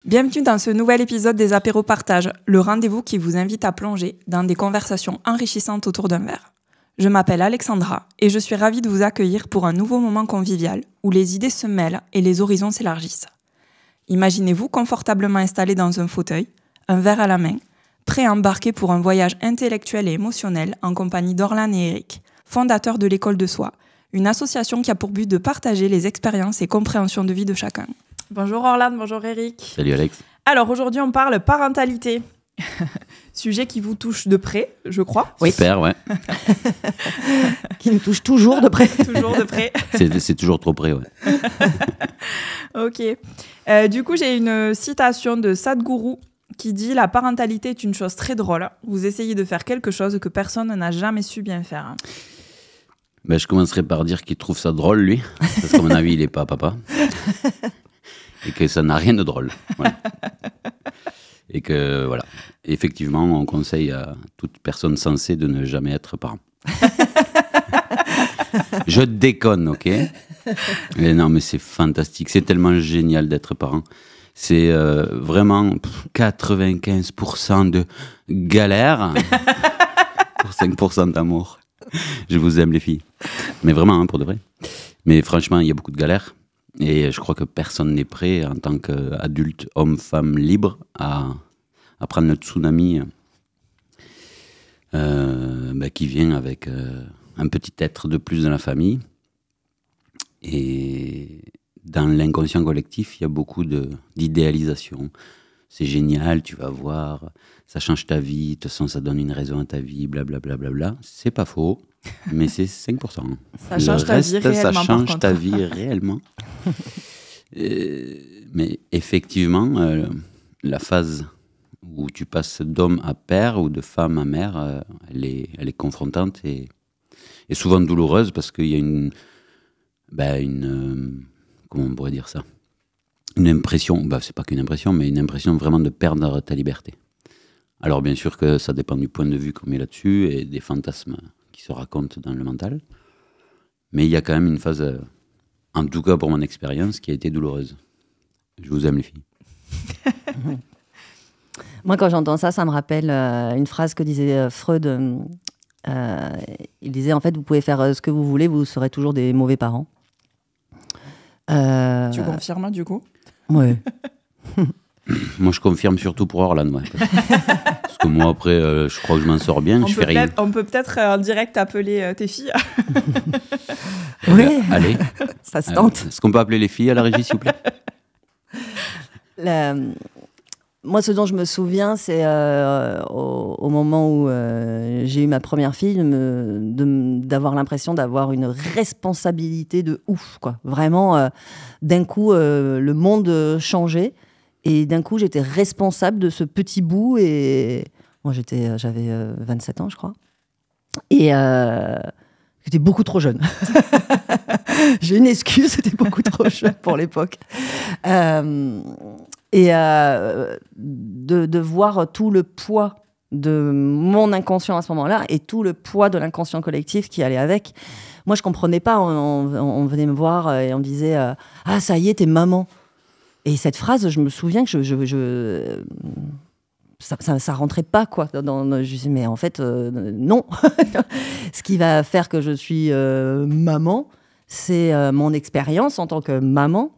Bienvenue dans ce nouvel épisode des Apéros Partage, le rendez-vous qui vous invite à plonger dans des conversations enrichissantes autour d'un verre. Je m'appelle Alexandra et je suis ravie de vous accueillir pour un nouveau moment convivial où les idées se mêlent et les horizons s'élargissent. Imaginez-vous confortablement installé dans un fauteuil, un verre à la main, prêt à embarquer pour un voyage intellectuel et émotionnel en compagnie d'Orlan et Eric, fondateurs de l'École de Soi, une association qui a pour but de partager les expériences et compréhensions de vie de chacun. Bonjour Orlan, bonjour Eric. Salut Alex. Alors aujourd'hui on parle parentalité, sujet qui vous touche de près, je crois. Oui. Super, ouais. Qui nous touche toujours de près. Toujours de près. C'est toujours trop près, ouais. Ok. Du coup j'ai une citation de Sadhguru qui dit « La parentalité est une chose très drôle. Vous essayez de faire quelque chose que personne n'a jamais su bien faire. » Ben, je commencerai par dire qu'il trouve ça drôle, lui. Parce qu'à mon avis, il n'est pas papa. Et que ça n'a rien de drôle. Voilà. Et que, voilà. Effectivement, on conseille à toute personne sensée de ne jamais être parent. Je déconne, ok? Mais non, mais c'est fantastique. C'est tellement génial d'être parent. C'est vraiment 95% de galère pour 5% d'amour. Je vous aime, les filles. Mais vraiment, hein, pour de vrai. Mais franchement, il y a beaucoup de galères. Et je crois que personne n'est prêt, en tant qu'adulte, homme, femme, libre, à prendre le tsunami qui vient avec un petit être de plus dans la famille. Et dans l'inconscient collectif, il y a beaucoup d'idéalisation. C'est génial, tu vas voir, ça change ta vie, de toute façon, ça donne une raison à ta vie, blablabla. Bla, bla, bla. C'est pas faux, mais c'est 5%. Ça change ta vie réellement. Ça change ta vie réellement. Mais effectivement, la phase où tu passes d'homme à père ou de femme à mère, elle est confrontante et souvent douloureuse parce qu'il y a une comment on pourrait dire ça? Une impression, c'est pas qu'une impression, mais une impression vraiment de perdre ta liberté. Alors bien sûr que ça dépend du point de vue qu'on met là-dessus et des fantasmes qui se racontent dans le mental. Mais il y a quand même une phase, en tout cas pour mon expérience, qui a été douloureuse. Je vous aime les filles. Moi quand j'entends ça, ça me rappelle une phrase que disait Freud. Il disait en fait, vous pouvez faire ce que vous voulez, vous serez toujours des mauvais parents. Tu confirmes du coup? Oui. Moi, je confirme surtout pour Orlan. Ouais. Parce que moi, après, je crois que je m'en sors bien, je fais rien. On peut peut-être en direct appeler tes filles. Oui, allez. Ça se tente. Est-ce qu'on peut appeler les filles à la régie, s'il vous plaît? Moi, ce dont je me souviens, c'est au moment où j'ai eu ma première fille, d'avoir l'impression d'avoir une responsabilité de ouf, quoi. Vraiment, d'un coup, le monde changeait. Et d'un coup, j'étais responsable de ce petit bout. Et moi, j'avais 27 ans, je crois. Et j'étais beaucoup trop jeune. J'ai une excuse, c'était beaucoup trop jeune pour l'époque. Et de voir tout le poids de mon inconscient à ce moment-là et tout le poids de l'inconscient collectif qui allait avec. Moi, je comprenais pas. On venait me voir et on me disait « Ah, ça y est, t'es maman ». Et cette phrase, je me souviens que ça rentrait pas, quoi. Je disais « Mais en fait, non ». Ce qui va faire que je suis maman, c'est mon expérience en tant que maman.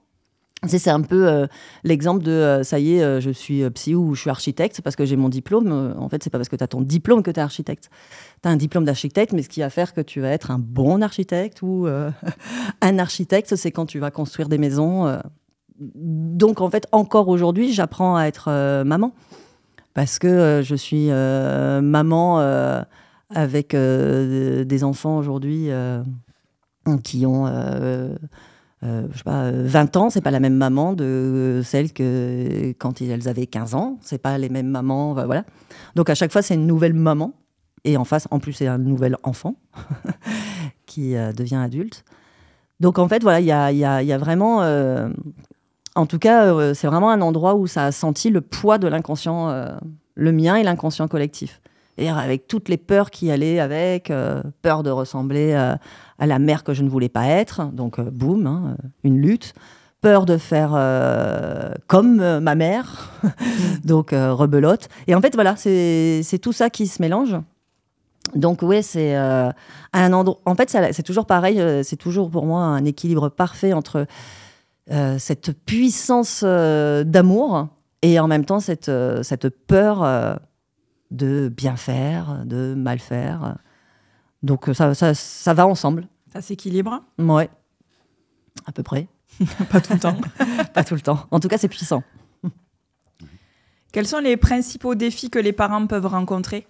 C'est un peu l'exemple de ça y est, je suis psy ou je suis architecte parce que j'ai mon diplôme. En fait, c'est pas parce que tu as ton diplôme que tu es architecte. Tu as un diplôme d'architecte, mais ce qui va faire que tu vas être un bon architecte ou un architecte, c'est quand tu vas construire des maisons. Donc, en fait, encore aujourd'hui, j'apprends à être maman parce que je suis maman avec des enfants aujourd'hui qui ont... je sais pas, 20 ans, c'est pas la même maman de celle que quand elles avaient 15 ans. C'est pas les mêmes mamans, voilà. Donc à chaque fois, c'est une nouvelle maman. Et en face, en plus, c'est un nouvel enfant qui devient adulte. Donc en fait, voilà, il y a vraiment... en tout cas, c'est vraiment un endroit où ça a senti le poids de l'inconscient, le mien et l'inconscient collectif. Et avec toutes les peurs qui allaient avec, peur de ressembler à la mère que je ne voulais pas être, donc boum, hein, une lutte. Peur de faire comme ma mère, Donc, rebelote. Et en fait, voilà, c'est tout ça qui se mélange. Donc, ouais, c'est un endroit. En fait, c'est toujours pareil. C'est toujours pour moi un équilibre parfait entre cette puissance d'amour et en même temps cette peur de bien faire, de mal faire. Donc, ça va ensemble. Ça s'équilibre? Ouais, à peu près. Pas tout le temps. Pas tout le temps. En tout cas, c'est puissant. Quels sont les principaux défis que les parents peuvent rencontrer?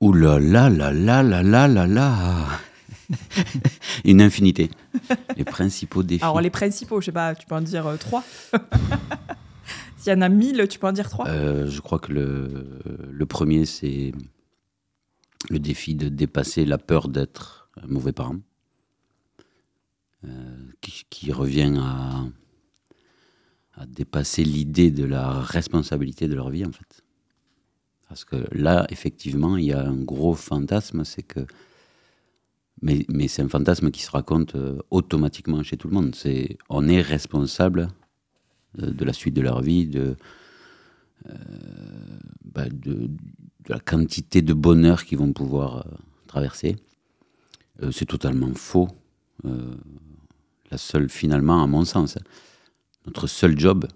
Ouh là là là là là là là là. Une infinité. Les principaux défis. Alors, les principaux, je sais pas, tu peux en dire 3. S'il y en a 1000, tu peux en dire 3. Je crois que le premier, c'est le défi de dépasser la peur d'être un mauvais parent. Qui revient à dépasser l'idée de la responsabilité de leur vie, en fait. Parce que là, effectivement, il y a un gros fantasme, c'est que... Mais c'est un fantasme qui se raconte automatiquement chez tout le monde. On est responsable de la suite de leur vie, de la quantité de bonheur qu'ils vont pouvoir traverser. C'est totalement faux. Finalement, à mon sens, notre seul job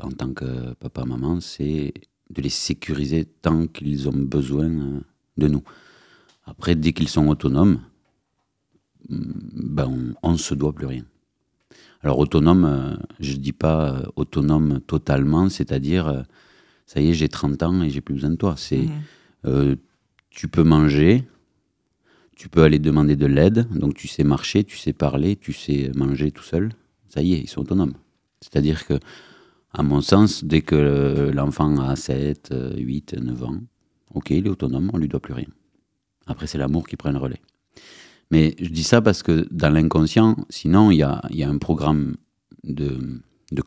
en tant que papa-maman, c'est de les sécuriser tant qu'ils ont besoin de nous. Après, dès qu'ils sont autonomes, on ne se doit plus rien. Alors autonome, je ne dis pas autonome totalement, c'est-à-dire, ça y est, j'ai 30 ans et j'ai plus besoin de toi. C'est, tu peux manger, tu peux aller demander de l'aide, donc tu sais marcher, tu sais parler, tu sais manger tout seul. Ça y est, ils sont autonomes. C'est-à-dire que, à mon sens, dès que l'enfant a 7, 8, 9 ans, ok, il est autonome, on ne lui doit plus rien. Après, c'est l'amour qui prend le relais. Mais je dis ça parce que dans l'inconscient, sinon, il y a un programme de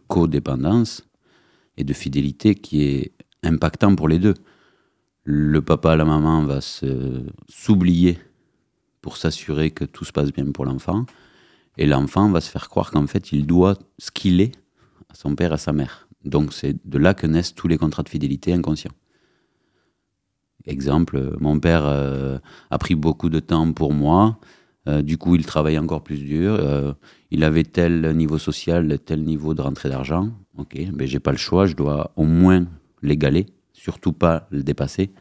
codépendance et de fidélité qui est impactant pour les deux. Le papa, la maman va s'oublier pour s'assurer que tout se passe bien pour l'enfant. Et l'enfant va se faire croire qu'en fait, il doit ce qu'il est à son père et à sa mère. Donc, c'est de là que naissent tous les contrats de fidélité inconscients. Exemple, mon père a pris beaucoup de temps pour moi. Du coup, il travaille encore plus dur. Il avait tel niveau social, tel niveau de rentrée d'argent. Ok, mais j'ai pas le choix. Je dois au moins l'égaler, surtout pas le dépasser.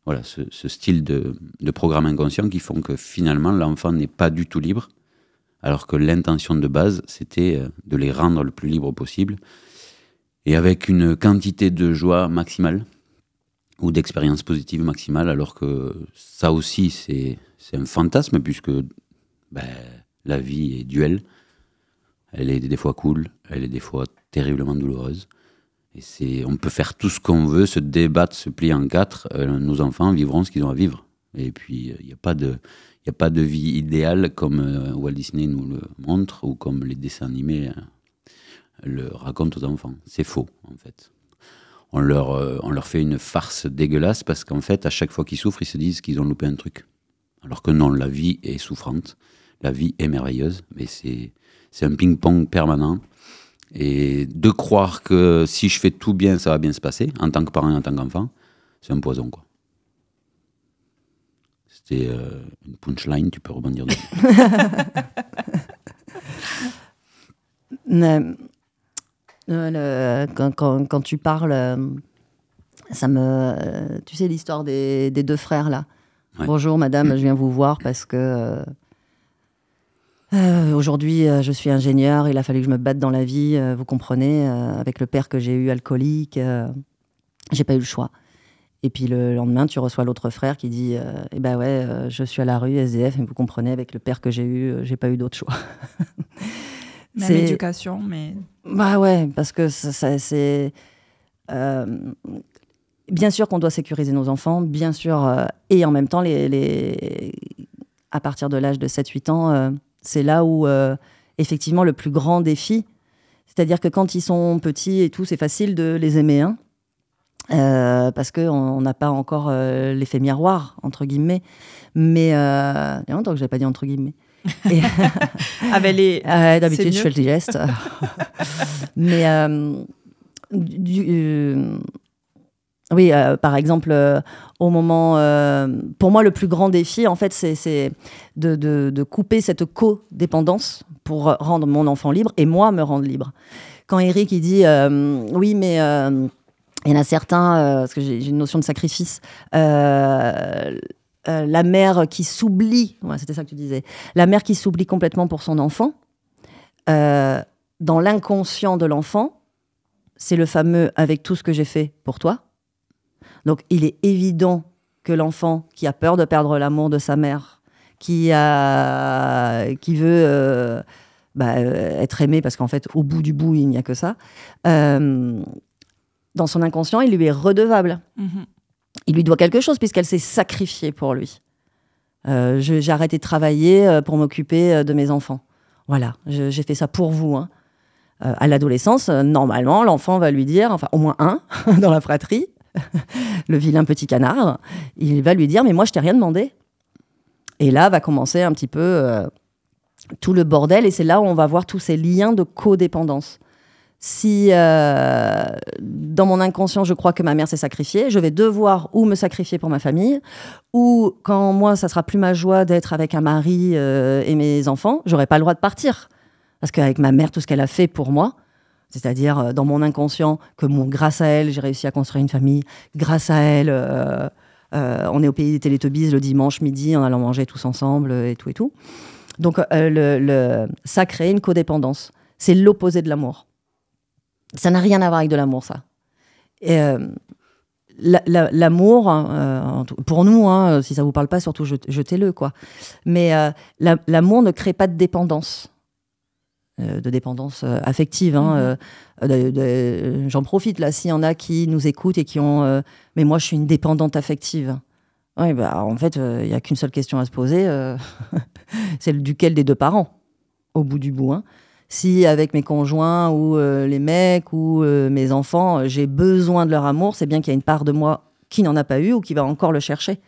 Voilà, ce style de programme inconscient qui font que finalement, l'enfant n'est pas du tout libre. Alors que l'intention de base, c'était de les rendre le plus libres possible. Et avec une quantité de joie maximale. Ou d'expérience positive maximale, alors que ça aussi, c'est un fantasme, puisque la vie est duel. Elle est des fois cool, elle est des fois terriblement douloureuse. Et on peut faire tout ce qu'on veut, se débattre, se plier en quatre. Nos enfants vivront ce qu'ils ont à vivre. Et puis, il n'y a pas de vie idéale comme Walt Disney nous le montre, ou comme les dessins animés le racontent aux enfants. C'est faux, en fait. On leur fait une farce dégueulasse parce qu'en fait, à chaque fois qu'ils souffrent, ils se disent qu'ils ont loupé un truc. Alors que non, la vie est souffrante, la vie est merveilleuse, mais c'est un ping-pong permanent. Et de croire que si je fais tout bien, ça va bien se passer, en tant que parent et en tant qu'enfant, c'est un poison, quoi. C'était une punchline, tu peux rebondir dessus. Quand tu parles, tu sais l'histoire des deux frères là. Ouais. Bonjour madame, je viens vous voir parce que aujourd'hui je suis ingénieur, il a fallu que je me batte dans la vie, vous comprenez, avec le père que j'ai eu alcoolique, j'ai pas eu le choix. Et puis le lendemain, tu reçois l'autre frère qui dit eh ben ouais, je suis à la rue, SDF, mais vous comprenez, avec le père que j'ai eu, j'ai pas eu d'autre choix. Même éducation, mais... Bah ouais, parce que c'est... bien sûr qu'on doit sécuriser nos enfants, bien sûr, et en même temps, à partir de l'âge de 7-8 ans, c'est là où, effectivement, le plus grand défi, c'est-à-dire que quand ils sont petits et tout, c'est facile de les aimer, hein, parce qu'on n'a pas encore l'effet miroir, entre guillemets, mais... il y a longtemps que je n'avais pas dit entre guillemets. D'habitude, je fais le geste. Mais oui, par exemple, au moment... pour moi, le plus grand défi, en fait, c'est de couper cette codépendance pour rendre mon enfant libre et moi me rendre libre. Quand Eric, il dit « Oui, mais il y en a certains, parce que j'ai une notion de sacrifice, la mère qui s'oublie, ouais, c'était ça que tu disais, la mère qui s'oublie complètement pour son enfant, dans l'inconscient de l'enfant, c'est le fameux « avec tout ce que j'ai fait pour toi ». Donc, il est évident que l'enfant qui a peur de perdre l'amour de sa mère, qui veut être aimé, parce qu'en fait, au bout du bout, il n'y a que ça, dans son inconscient, il lui est redevable. Mm-hmm. Il lui doit quelque chose, puisqu'elle s'est sacrifiée pour lui. J'ai arrêté de travailler pour m'occuper de mes enfants. Voilà, j'ai fait ça pour vous. Hein. À l'adolescence, normalement, l'enfant va lui dire, enfin, au moins un, dans la fratrie, le vilain petit canard, il va lui dire « mais moi je t'ai rien demandé ». Et là va commencer un petit peu tout le bordel, et c'est là où on va voir tous ces liens de codépendance. Si dans mon inconscient je crois que ma mère s'est sacrifiée, je vais devoir ou me sacrifier pour ma famille, ou quand moi ça sera plus ma joie d'être avec un mari et mes enfants, j'aurai pas le droit de partir. Parce qu'avec ma mère, tout ce qu'elle a fait pour moi, c'est-à-dire dans mon inconscient, grâce à elle, j'ai réussi à construire une famille. Grâce à elle, on est au pays des Télétubbies le dimanche midi, en allant manger tous ensemble et tout et tout. Donc ça crée une codépendance. C'est l'opposé de l'amour. Ça n'a rien à voir avec de l'amour, ça. Et, l'amour, pour nous, hein, si ça vous parle pas, surtout jetez-le, quoi. Mais l'amour ne crée pas de dépendance. De dépendance affective. Hein, j'en profite là, s'il y en a qui nous écoutent et qui ont mais moi je suis une dépendante affective. Oui, bah, en fait, il n'y a qu'une seule question à se poser, c'est duquel des deux parents, au bout du bout. Hein. Si avec mes conjoints ou les mecs ou mes enfants, j'ai besoin de leur amour, c'est bien qu'il y a une part de moi qui n'en a pas eu ou qui va encore le chercher.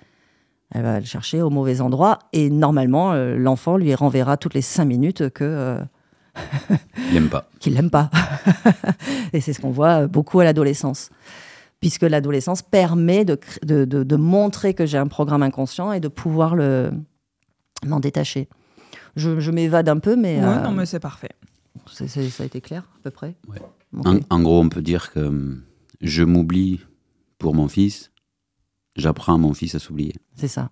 Elle va le chercher au mauvais endroit et normalement, l'enfant lui renverra toutes les 5 minutes que... Il l'aime pas. Qu'il l'aime pas. Et c'est ce qu'on voit beaucoup à l'adolescence. Puisque l'adolescence permet de montrer que j'ai un programme inconscient et de pouvoir m'en détacher. Je m'évade un peu, mais... Ouais, non, mais c'est parfait. Ça a été clair, à peu près. Ouais. Okay. En gros, on peut dire que je m'oublie pour mon fils, j'apprends à mon fils à s'oublier. C'est ça.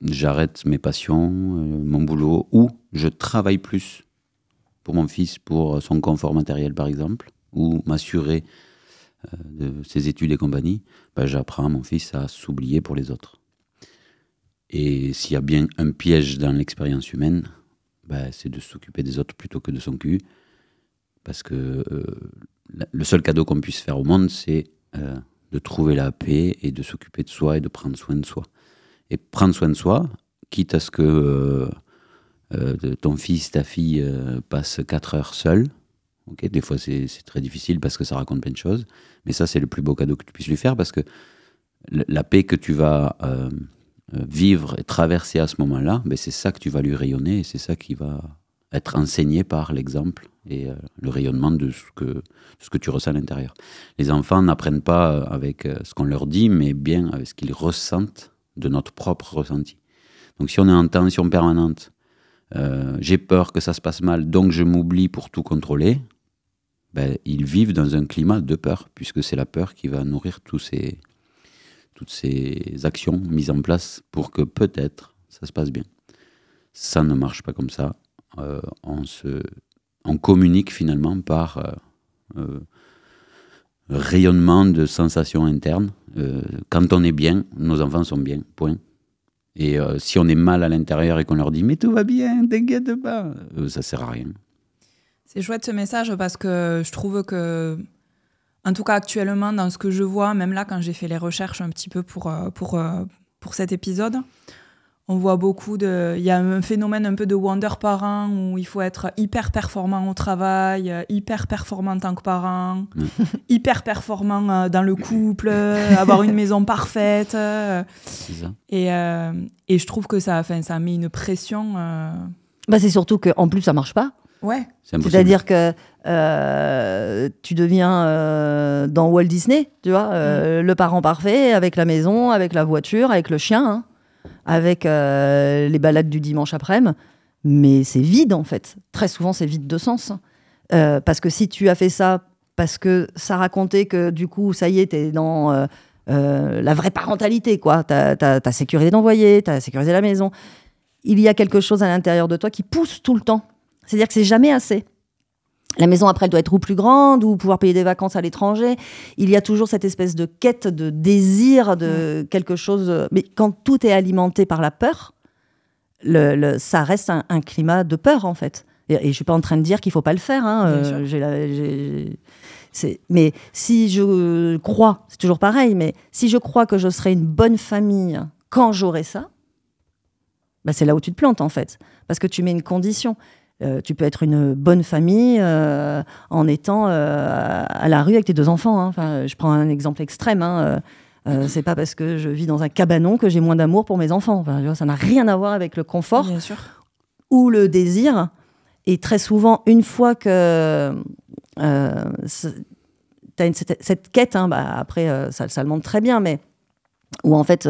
J'arrête mes passions, mon boulot, ou je travaille plus pour mon fils, pour son confort matériel par exemple, ou m'assurer de ses études et compagnie, ben j'apprends à mon fils à s'oublier pour les autres. Et s'il y a bien un piège dans l'expérience humaine, ben c'est de s'occuper des autres plutôt que de son cul, parce que le seul cadeau qu'on puisse faire au monde, c'est de trouver la paix et de s'occuper de soi et de prendre soin de soi. Et prendre soin de soi, quitte à ce que ton fils, ta fille passe 4 heures seul. Okay, des fois, c'est très difficile parce que ça raconte plein de choses. Mais ça, c'est le plus beau cadeau que tu puisses lui faire parce que la paix que tu vas vivre et traverser à ce moment-là, ben, c'est ça que tu vas lui rayonner et c'est ça qui va être enseigné par l'exemple et le rayonnement de ce que tu ressens à l'intérieur. Les enfants n'apprennent pas avec ce qu'on leur dit, mais bien avec ce qu'ils ressentent de notre propre ressenti. Donc si on est en tension permanente, j'ai peur que ça se passe mal, donc je m'oublie pour tout contrôler, ben, ils vivent dans un climat de peur, puisque c'est la peur qui va nourrir toutes ces actions mises en place pour que peut-être ça se passe bien. Ça ne marche pas comme ça. On communique finalement par rayonnement de sensations internes. Quand on est bien, nos enfants sont bien, point. Et si on est mal à l'intérieur et qu'on leur dit « mais tout va bien, t'inquiète pas », ça sert à rien. C'est chouette ce message parce que je trouve que, en tout cas actuellement, dans ce que je vois, même là quand j'ai fait les recherches un petit peu pour cet épisode, on voit beaucoup il y a un phénomène un peu de wonder parent où il faut être hyper performant au travail, hyper performant en tant que parent, hyper performant dans le couple, avoir une maison parfaite. C'est ça. Et je trouve que ça met une pression. Bah c'est surtout qu'en plus, ça marche pas. Ouais. C'est impossible. C'est-à-dire que tu deviens dans Walt Disney, tu vois, le parent parfait, avec la maison, avec la voiture, avec le chien, hein, avec les balades du dimanche après-midi. Mais c'est vide, en fait. Très souvent, c'est vide de sens. Parce que si tu as fait ça, parce que ça racontait que, du coup, ça y est, t'es dans la vraie parentalité, quoi. T'as sécurisé l'envoyé, t'as sécurisé la maison. Il y a quelque chose à l'intérieur de toi qui pousse tout le temps. C'est-à-dire que c'est jamais assez. La maison, après, elle doit être ou plus grande, ou pouvoir payer des vacances à l'étranger. Il y a toujours cette espèce de quête, de désir, de quelque chose. Mais quand tout est alimenté par la peur, ça reste un climat de peur, en fait. Et je ne suis pas en train de dire qu'il ne faut pas le faire. Hein. Mais si je crois, c'est toujours pareil, mais si je crois que je serai une bonne famille quand j'aurai ça, bah c'est là où tu te plantes, en fait. Parce que tu mets une condition. Tu peux être une bonne famille en étant à la rue avec tes 2 enfants. Hein. Enfin, je prends un exemple extrême. Hein. C'est pas parce que je vis dans un cabanon que j'ai moins d'amour pour mes enfants. Enfin, ça n'a rien à voir avec le confort ou le désir. Et très souvent, une fois que tu as cette quête, hein, bah, après, ça le montre très bien, mais où en fait,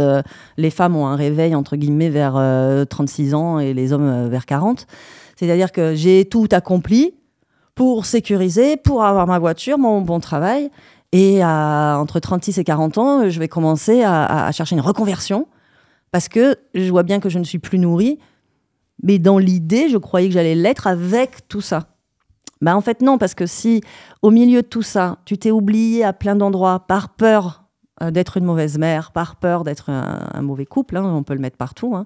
les femmes ont un réveil, entre guillemets, vers 36 ans et les hommes vers 40. C'est-à-dire que j'ai tout accompli pour sécuriser, pour avoir ma voiture, mon bon travail. Et entre 36 et 40 ans, je vais commencer à chercher une reconversion parce que je vois bien que je ne suis plus nourrie. Mais dans l'idée, je croyais que j'allais l'être avec tout ça. Ben en fait, non, parce que si au milieu de tout ça, tu t'es oublié à plein d'endroits par peur d'être une mauvaise mère, par peur d'être un mauvais couple, hein, on peut le mettre partout, hein,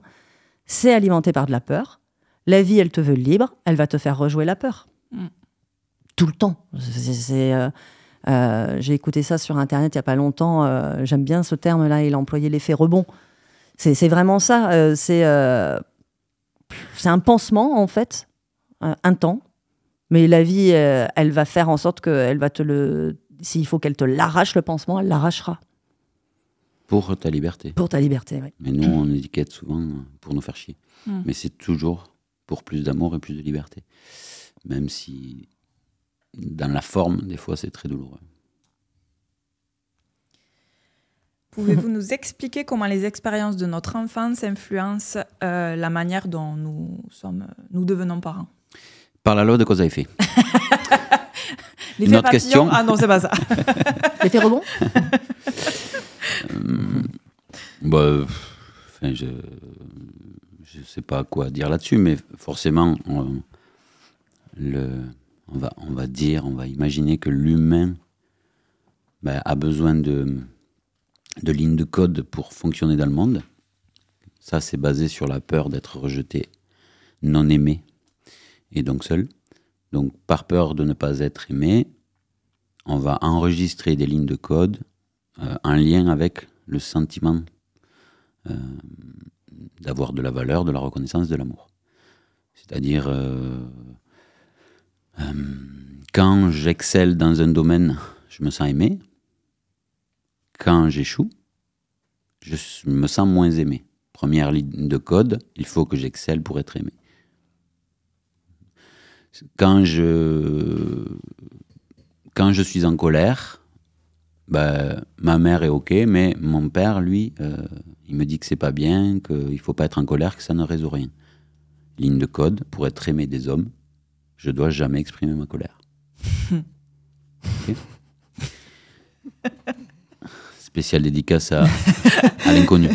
c'est alimenté par de la peur. La vie, elle te veut libre, elle va te faire rejouer la peur. Tout le temps. J'ai écouté ça sur Internet il n'y a pas longtemps. J'aime bien ce terme-là, il a employé l'effet rebond. C'est vraiment ça. C'est un pansement, en fait, un temps. Mais la vie, elle va faire en sorte qu'elle va s'il faut qu'elle te l'arrache, le pansement, elle l'arrachera. Pour ta liberté. Pour ta liberté, oui. Mais nous, on étiquette souvent pour nous faire chier. Mais c'est toujours pour plus d'amour et plus de liberté. Même si, dans la forme, des fois, c'est très douloureux. Pouvez-vous nous expliquer comment les expériences de notre enfance influencent la manière dont nous devenons parents? Par la loi de cause à effet. Une autre question? Ah non, c'est pas ça. L'effet rebond? Je sais pas quoi dire là-dessus, mais forcément, on va imaginer que l'humain a besoin de lignes de code pour fonctionner dans le monde. Ça, c'est basé sur la peur d'être rejeté, non aimé, et donc seul. Donc, par peur de ne pas être aimé, on va enregistrer des lignes de code en lien avec le sentiment d'avoir de la valeur, de la reconnaissance, de l'amour. C'est-à-dire, quand j'excelle dans un domaine, je me sens aimé. Quand j'échoue, je me sens moins aimé. Première ligne de code, il faut que j'excelle pour être aimé. Quand je suis en colère, ma mère est OK, mais mon père, lui, il me dit que c'est pas bien, qu'il ne faut pas être en colère, que ça ne résout rien. Ligne de code, pour être aimé des hommes, je dois jamais exprimer ma colère. Okay. Spéciale dédicace à l'inconnu.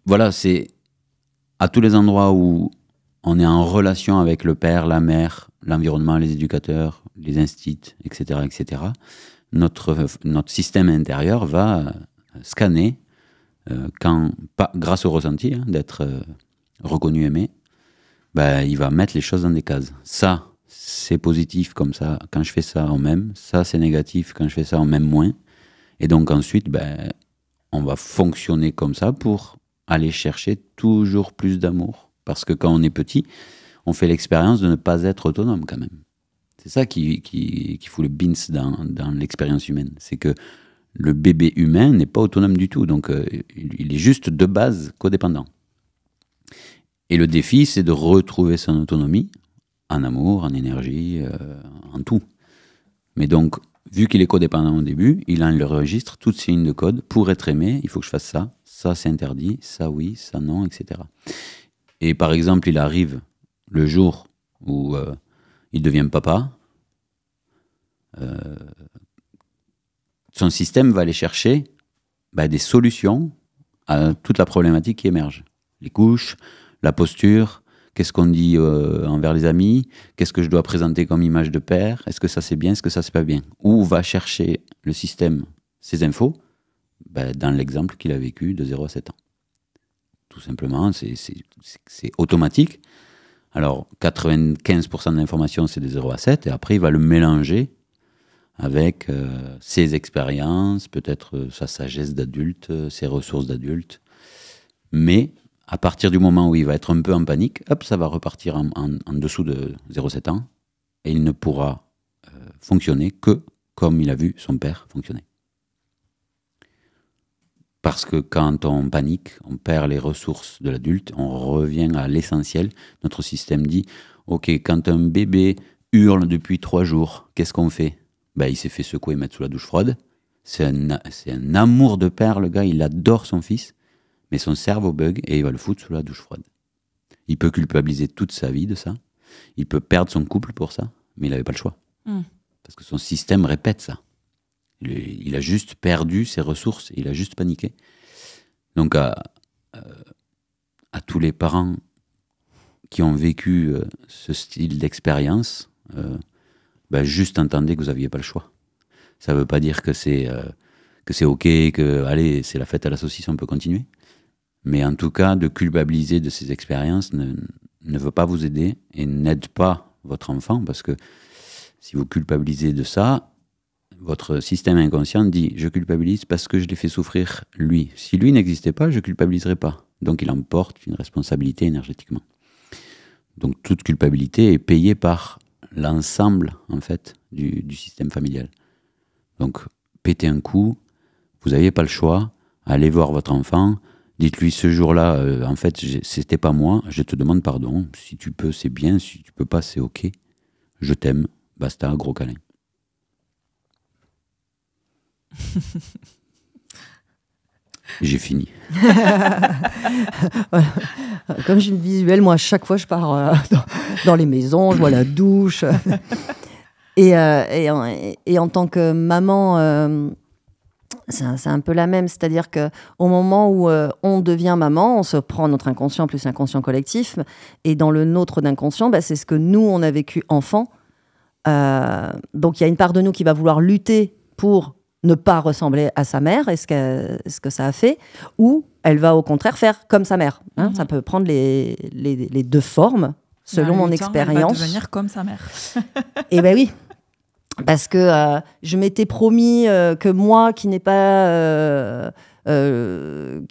Voilà, c'est à tous les endroits où on est en relation avec le père, la mère, l'environnement, les éducateurs, les instituts, etc., etc., notre système intérieur va scanner, grâce au ressenti, d'être reconnu, aimé, il va mettre les choses dans des cases. Ça, c'est positif comme ça, quand je fais ça, on m'aime. Ça, c'est négatif, quand je fais ça, on m'aime moins. Et donc ensuite, on va fonctionner comme ça pour aller chercher toujours plus d'amour. Parce que quand on est petit, on fait l'expérience de ne pas être autonome quand même. C'est ça qui fout le bins dans l'expérience humaine. C'est que le bébé humain n'est pas autonome du tout. Donc il est juste de base codépendant. Et le défi, c'est de retrouver son autonomie en amour, en énergie, en tout. Mais donc, vu qu'il est codépendant au début, il enregistre toutes ces lignes de code. Pour être aimé, il faut que je fasse ça. Ça, c'est interdit. Ça, oui. Ça, non, etc. Et par exemple, il arrive le jour où il devient papa. Son système va aller chercher des solutions à toute la problématique qui émerge. Les couches, la posture, qu'est-ce qu'on dit envers les amis, qu'est-ce que je dois présenter comme image de père, est-ce que ça c'est bien, est-ce que ça c'est pas bien. Où va chercher le système ces infos? Dans l'exemple qu'il a vécu de 0 à 7 ans. Tout simplement, c'est automatique. Alors, 95% de l'information, c'est de 0 à 7, et après, il va le mélanger avec ses expériences, peut-être sa sagesse d'adulte, ses ressources d'adulte. Mais à partir du moment où il va être un peu en panique, hop, ça va repartir en dessous de 0,7 ans, et il ne pourra fonctionner que comme il a vu son père fonctionner. Parce que quand on panique, on perd les ressources de l'adulte, on revient à l'essentiel. Notre système dit, ok, quand un bébé hurle depuis 3 jours, qu'est-ce qu'on fait? Il s'est fait secouer et mettre sous la douche froide. C'est un amour de père, le gars, il adore son fils, mais son cerveau bug et il va le foutre sous la douche froide. Il peut culpabiliser toute sa vie de ça, il peut perdre son couple pour ça, mais il n'avait pas le choix. Parce que son système répète ça. Il a juste perdu ses ressources, il a juste paniqué. Donc à tous les parents qui ont vécu ce style d'expérience, juste entendez que vous n'aviez pas le choix. Ça ne veut pas dire que c'est ok, que allez, c'est la fête à la saucisse, on peut continuer. Mais en tout cas, de culpabiliser de ces expériences ne veut pas vous aider et n'aide pas votre enfant, parce que si vous culpabilisez de ça, votre système inconscient dit « je culpabilise parce que je l'ai fait souffrir lui ». Si lui n'existait pas, je ne culpabiliserais pas. Donc il emporte une responsabilité énergétiquement. Donc toute culpabilité est payée par l'ensemble en fait du système familial. Donc pétez un coup, vous n'aviez pas le choix, allez voir votre enfant, dites-lui ce jour-là, en fait c'était pas moi, je te demande pardon, si tu peux c'est bien, si tu peux pas c'est ok, je t'aime, basta, gros câlin. J'ai fini. Comme j'ai une visuelle, moi, à chaque fois, je pars dans les maisons, je vois la douche. Et en tant que maman, c'est un peu la même. C'est-à-dire qu'au moment où on devient maman, on se prend notre inconscient plus l'inconscient collectif. Et dans le nôtre d'inconscient, c'est ce que nous, on a vécu enfant. Donc, il y a une part de nous qui va vouloir lutter pour ne pas ressembler à sa mère, et ce que ça a fait, ou elle va au contraire faire comme sa mère. Ça peut prendre les deux formes, selon mon expérience. Elle va devenir comme sa mère. Et oui, parce que je m'étais promis que moi, qui n'ai pas eu... on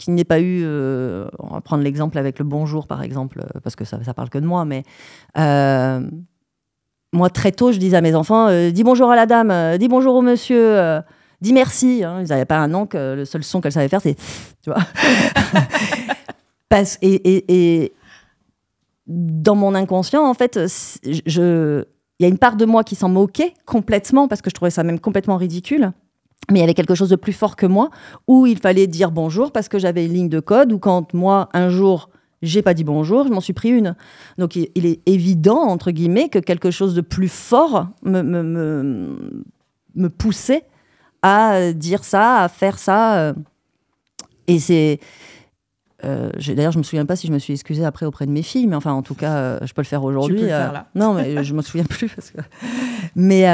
va prendre l'exemple avec le bonjour, par exemple, parce que ça parle que de moi, mais... moi, très tôt, je disais à mes enfants, dis bonjour à la dame, dis bonjour au monsieur... dis merci. Ils n'avaient pas un an que le seul son qu'elle savait faire, c'est... Tu vois. Et dans mon inconscient, en fait, il y a une part de moi qui s'en moquait complètement, parce que je trouvais ça même complètement ridicule. Mais il y avait quelque chose de plus fort que moi, où il fallait dire bonjour, parce que j'avais une ligne de code, où quand moi, un jour, j'ai pas dit bonjour, je m'en suis pris une. Donc il est évident, entre guillemets, que quelque chose de plus fort me poussait à dire ça, à faire ça. Et c'est... D'ailleurs, je me souviens pas si je me suis excusée après auprès de mes filles, mais enfin, en tout cas, je peux le faire aujourd'hui. Tu peux le faire là. Non, mais je me souviens plus. Parce que... Mais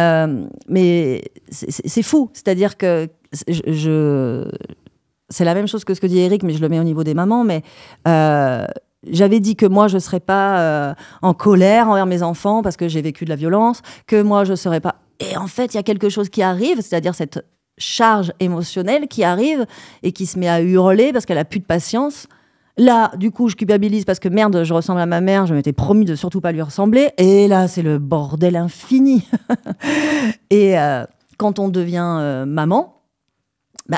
c'est fou. C'est-à-dire que c'est la même chose que ce que dit Eric, mais je le mets au niveau des mamans. Mais j'avais dit que moi, je serais pas en colère envers mes enfants parce que j'ai vécu de la violence, que moi, je serais pas... Et en fait, il y a quelque chose qui arrive, c'est-à-dire cette charge émotionnelle qui arrive et qui se met à hurler parce qu'elle a plus de patience. Là, du coup, je culpabilise parce que merde, je ressemble à ma mère, je m'étais promis de surtout pas lui ressembler. Et là, c'est le bordel infini. Et quand on devient maman,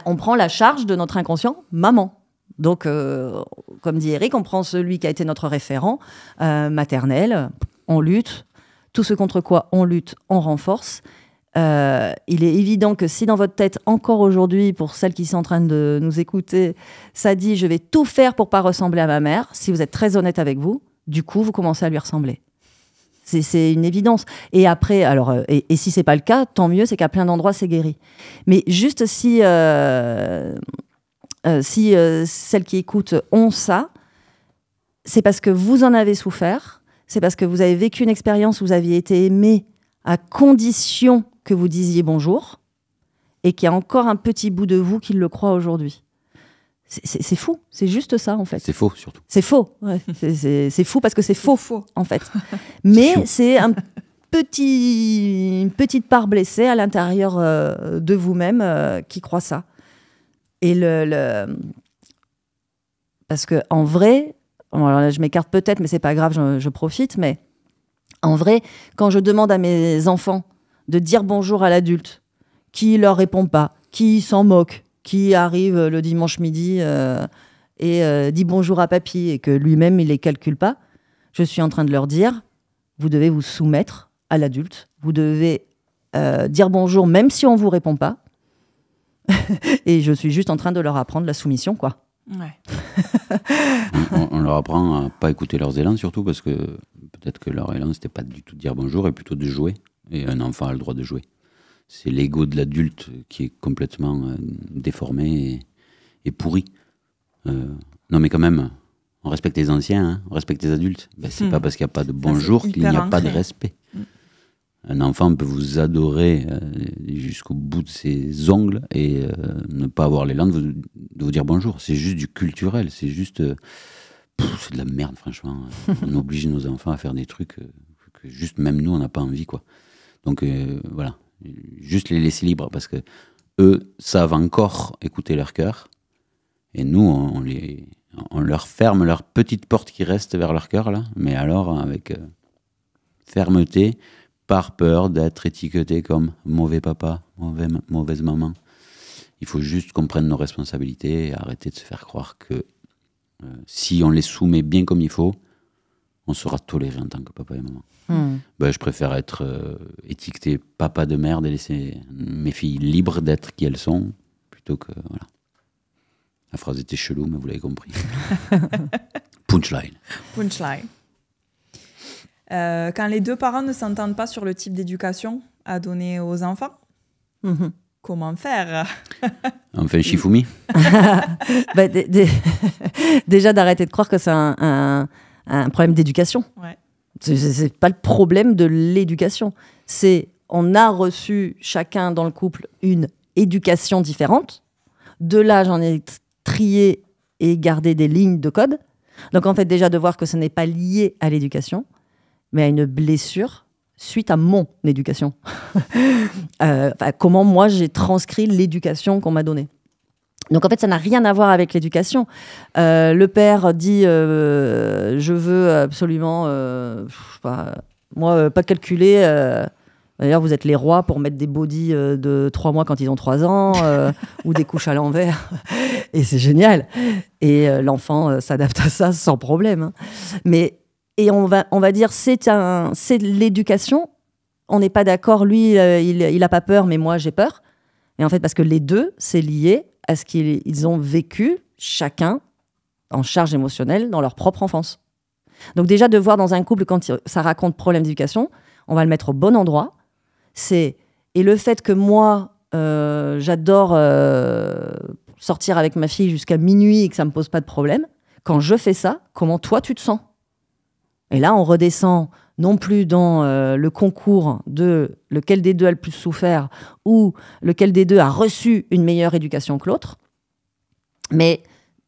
on prend la charge de notre inconscient maman. Donc, comme dit Eric, on prend celui qui a été notre référent maternel, on lutte. Tout ce contre quoi on lutte, on renforce. Il est évident que si dans votre tête, encore aujourd'hui, pour celles qui sont en train de nous écouter, ça dit « je vais tout faire pour pas ressembler à ma mère », si vous êtes très honnête avec vous, du coup, vous commencez à lui ressembler. C'est une évidence. Et après, alors, et si c'est pas le cas, tant mieux, c'est qu'à plein d'endroits, c'est guéri. Mais juste si celles qui écoutent ont ça, c'est parce que vous en avez souffert, c'est parce que vous avez vécu une expérience où vous aviez été aimé à condition que vous disiez bonjour, et qu'il y a encore un petit bout de vous qui le croit aujourd'hui. C'est fou, c'est juste ça en fait. C'est faux surtout. C'est faux, ouais. C'est fou parce que c'est faux, en fait. Mais c'est une petite part blessée à l'intérieur de vous-même qui croit ça. Et parce que en vrai, alors là, je m'écarte peut-être, mais c'est pas grave, je profite. Mais en vrai, quand je demande à mes enfants de dire bonjour à l'adulte, qui leur répond pas, qui s'en moque, qui arrive le dimanche midi et dit bonjour à papy et que lui-même, il les calcule pas, je suis en train de leur dire, vous devez vous soumettre à l'adulte, vous devez dire bonjour même si on vous répond pas. Et je suis juste en train de leur apprendre la soumission, quoi. Ouais. on leur apprend à pas écouter leurs élans, surtout parce que peut-être que leur élan, c'était pas du tout de dire bonjour et plutôt de jouer. Et un enfant a le droit de jouer. C'est l'ego de l'adulte qui est complètement déformé et pourri. Non, mais quand même, on respecte les anciens, hein, on respecte les adultes. Ben, c'est pas parce qu'il n'y a pas de bonjour qu'il n'y a pas de respect. Un enfant peut vous adorer jusqu'au bout de ses ongles et ne pas avoir l'élan de vous dire bonjour. C'est juste du culturel, c'est juste... c'est de la merde, franchement. On oblige nos enfants à faire des trucs que juste même nous, on n'a pas envie, quoi. Donc, voilà. Juste les laisser libres parce que eux savent encore écouter leur cœur et nous on leur ferme leur petite porte qui reste vers leur cœur là, mais alors avec fermeté, par peur d'être étiqueté comme mauvais papa, mauvaise maman. Il faut juste qu'on prenne nos responsabilités et arrêter de se faire croire que si on les soumet bien comme il faut, on sera toléré en tant que papa et maman. Ben, je préfère être étiqueté papa de merde et laisser mes filles libres d'être qui elles sont, plutôt que... Voilà. La phrase était chelou, mais vous l'avez compris. Punchline. Punchline. Quand les deux parents ne s'entendent pas sur le type d'éducation à donner aux enfants, comment faire? On fait un Shifumi. Bah, déjà d'arrêter de croire que c'est un problème d'éducation. Ouais. C'est pas le problème de l'éducation. C'est on a reçu chacun dans le couple une éducation différente. De là, j'en ai trié et gardé des lignes de code. Donc en fait, déjà de voir que ce n'est pas lié à l'éducation, mais à une blessure suite à mon éducation. Comment moi j'ai transcrit l'éducation qu'on m'a donnée. Donc en fait, ça n'a rien à voir avec l'éducation. Le père dit je veux absolument, je sais pas, moi, pas calculer. D'ailleurs, vous êtes les rois pour mettre des bodys de 3 mois quand ils ont 3 ans ou des couches à l'envers. Et c'est génial. Et l'enfant s'adapte à ça sans problème. Hein. Et on va dire c'est de l'éducation. On n'est pas d'accord. Lui, il a pas peur, mais moi, j'ai peur. Et en fait, parce que les deux, c'est lié à ce qu'ils ont vécu, chacun, en charge émotionnelle, dans leur propre enfance. Donc déjà, de voir dans un couple, quand ça raconte problème d'éducation, on va le mettre au bon endroit. Et le fait que moi, j'adore sortir avec ma fille jusqu'à minuit et que ça ne me pose pas de problème, quand je fais ça, comment toi, tu te sens? Et là, on redescend non plus dans le concours de lequel des deux a le plus souffert ou lequel des deux a reçu une meilleure éducation que l'autre, mais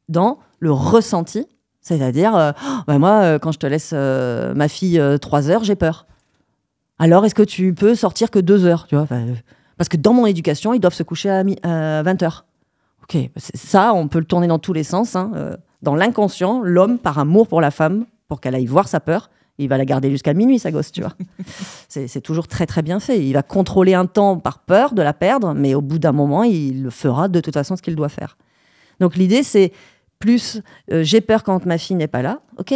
dans le ressenti, c'est-à-dire, moi, quand je te laisse ma fille 3 heures, j'ai peur. Alors, est-ce que tu peux sortir que 2 heures, tu vois, parce que dans mon éducation, ils doivent se coucher à 20 heures. Ok, ça, on peut le tourner dans tous les sens. Hein. Dans l'inconscient, l'homme, par amour pour la femme, pour qu'elle aille voir sa peur, il va la garder jusqu'à minuit, sa gosse, tu vois. C'est toujours très, très bien fait. Il va contrôler un temps par peur de la perdre, mais au bout d'un moment, il le fera de toute façon ce qu'il doit faire. Donc l'idée, c'est plus j'ai peur quand ma fille n'est pas là. Ok.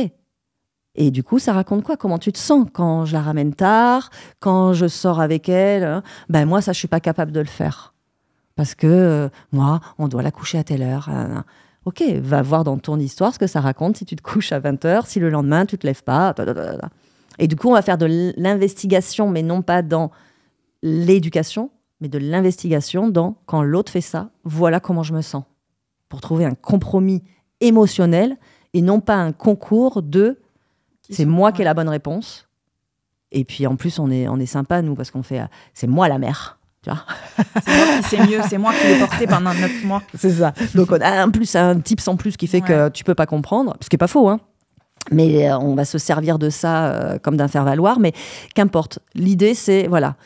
Et du coup, ça raconte quoi? Comment tu te sens quand je la ramène tard, quand je sors avec elle, hein? Ben moi, ça, je suis pas capable de le faire. Parce que moi, on doit la coucher à telle heure. Ok, va voir dans ton histoire ce que ça raconte si tu te couches à 20h, si le lendemain, tu te lèves pas. Et du coup, on va faire de l'investigation, mais non pas dans l'éducation, mais de l'investigation dans quand l'autre fait ça, voilà comment je me sens. Pour trouver un compromis émotionnel et non pas un concours de c'est moi qui ai la bonne réponse. Et puis en plus, on est sympa, nous, parce qu'on fait c'est moi la mère. Tu vois, c'est moi qui sais mieux, c'est moi qui l'ai porté pendant 9 mois. C'est ça. Donc on a un tips en plus qui fait que tu peux pas comprendre, ce qui est pas faux, hein. Mais on va se servir de ça comme d'un faire-valoir. Mais qu'importe. L'idée, c'est, voilà,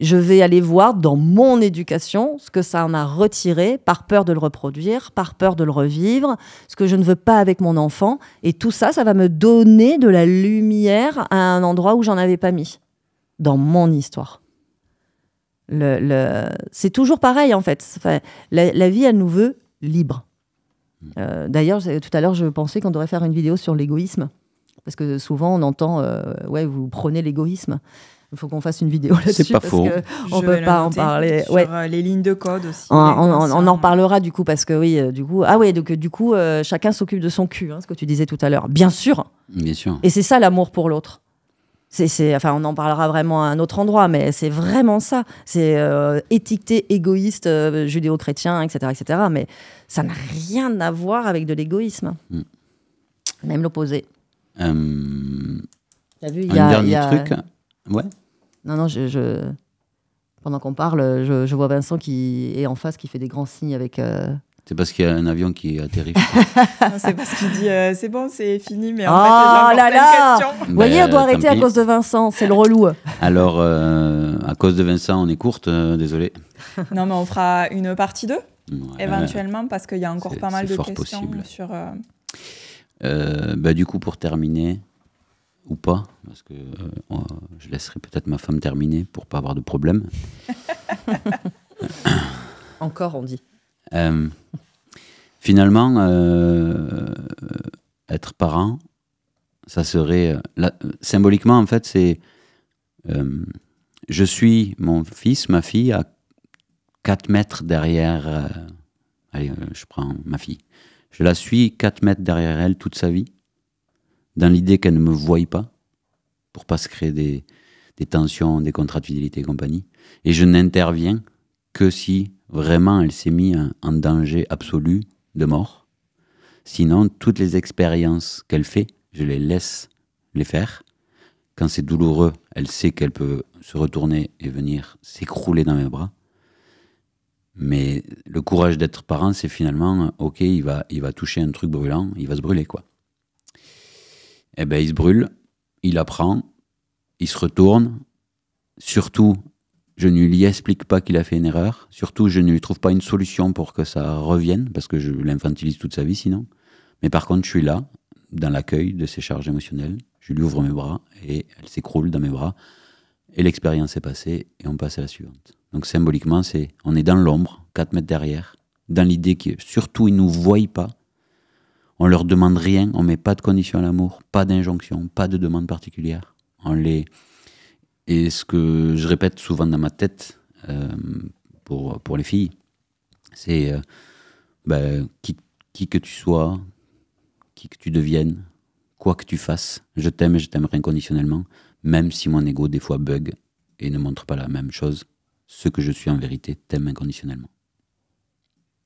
je vais aller voir dans mon éducation ce que ça en a retiré par peur de le reproduire, par peur de le revivre, ce que je ne veux pas avec mon enfant. Et tout ça, ça va me donner de la lumière à un endroit où j'en avais pas mis, dans mon histoire. C'est toujours pareil, en fait. Enfin, la vie, elle nous veut libres. D'ailleurs, tout à l'heure, je pensais qu'on devrait faire une vidéo sur l'égoïsme. Parce que souvent, on entend vous prônez l'égoïsme. Il faut qu'on fasse une vidéo là-dessus. C'est pas faux. On ne peut pas en parler. Sur les lignes de code aussi. On en reparlera du coup, parce que oui, du coup, chacun s'occupe de son cul, hein, ce que tu disais tout à l'heure. Bien sûr. Bien sûr. Et c'est ça l'amour pour l'autre. Enfin, on en parlera vraiment à un autre endroit, mais c'est vraiment ça. C'est étiqueté égoïste, judéo-chrétien, etc. Mais ça n'a rien à voir avec de l'égoïsme. Même l'opposé. T'as vu, un dernier truc. Ouais. Non, pendant qu'on parle, je vois Vincent qui est en face, qui fait des grands signes avec... C'est parce qu'il y a un avion qui atterrit. Non, c'est parce qu'il dit c'est bon, c'est fini, mais en fait, il a encore plein de questions. Vous voyez, on doit arrêter à cause de Vincent, c'est le relou. Alors, à cause de Vincent, on est courte, désolé. Non, mais on fera une partie 2, éventuellement, parce qu'il y a encore pas mal de questions possible. Sur... du coup, pour terminer, ou pas, parce que je laisserai peut-être ma femme terminer pour pas avoir de problème. Encore, on dit. Finalement, être parent, ça serait... symboliquement, en fait, c'est... je suis mon fils, ma fille, à 4 mètres derrière... allez, je prends ma fille. Je la suis 4 mètres derrière elle toute sa vie, dans l'idée qu'elle ne me voie pas, pour pas se créer des tensions, des contrats de fidélité et compagnie. Et je n'interviens que si vraiment elle s'est mise en danger absolu de mort. Sinon, toutes les expériences qu'elle fait, je les laisse les faire. Quand c'est douloureux, elle sait qu'elle peut se retourner et venir s'écrouler dans mes bras. Mais le courage d'être parent, c'est finalement, ok, il va toucher un truc brûlant, il va se brûler, quoi. Eh ben, il se brûle, il apprend, il se retourne. Surtout, je ne lui explique pas qu'il a fait une erreur. Surtout, je ne lui trouve pas une solution pour que ça revienne, parce que je l'infantilise toute sa vie sinon. Mais par contre, je suis là, dans l'accueil de ses charges émotionnelles. Je lui ouvre mes bras et elle s'écroule dans mes bras. Et l'expérience est passée et on passe à la suivante. Donc symboliquement, on est dans l'ombre, 4 mètres derrière, dans l'idée que surtout ils ne nous voient pas. On leur demande rien, on ne met pas de condition à l'amour, pas d'injonction, pas de demande particulière. Et ce que je répète souvent dans ma tête pour les filles, c'est qui que tu sois, qui que tu deviennes, quoi que tu fasses, je t'aime et je t'aimerai inconditionnellement, même si mon ego des fois bug et ne montre pas la même chose. Ce que je suis en vérité t'aime inconditionnellement.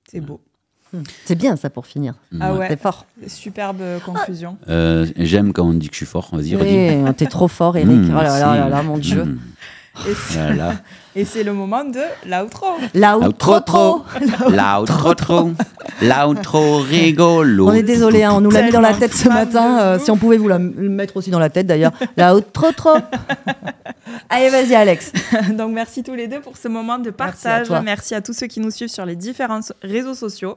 C'est beau. C'est bien ça pour finir. Ah ouais, c'est fort. Superbe conclusion. J'aime quand on dit que je suis fort. Vas-y, redis. T'es trop fort, Eric. Oh là là, mon Dieu. Et c'est le moment de l'outro. L'outro. L'outro rigolo. On est désolé, on nous l'a mis dans la tête ce matin. Si on pouvait vous la mettre aussi dans la tête d'ailleurs. L'outro. Allez, vas-y, Alex. Donc, merci tous les deux pour ce moment de partage. Merci à tous ceux qui nous suivent sur les différents réseaux sociaux.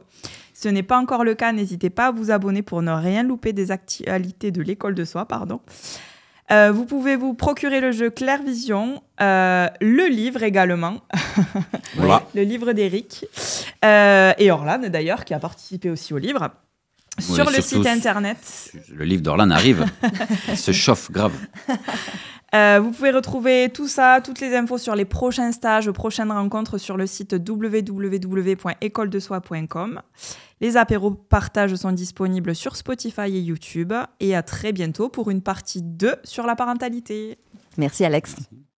Si ce n'est pas encore le cas, n'hésitez pas à vous abonner pour ne rien louper des actualités de l'école de soi. Vous pouvez vous procurer le jeu Claire Vision, le livre également, voilà. Le livre d'Eric, et Orlane d'ailleurs, qui a participé aussi au livre. sur le surtout site internet. Le livre d'Orlan arrive. Il se chauffe grave. Vous pouvez retrouver tout ça, toutes les infos sur les prochains stages, prochaines rencontres sur le site www.écoledesoi.com. Les apéros partage sont disponibles sur Spotify et YouTube. Et à très bientôt pour une partie 2 sur la parentalité. Merci Alex.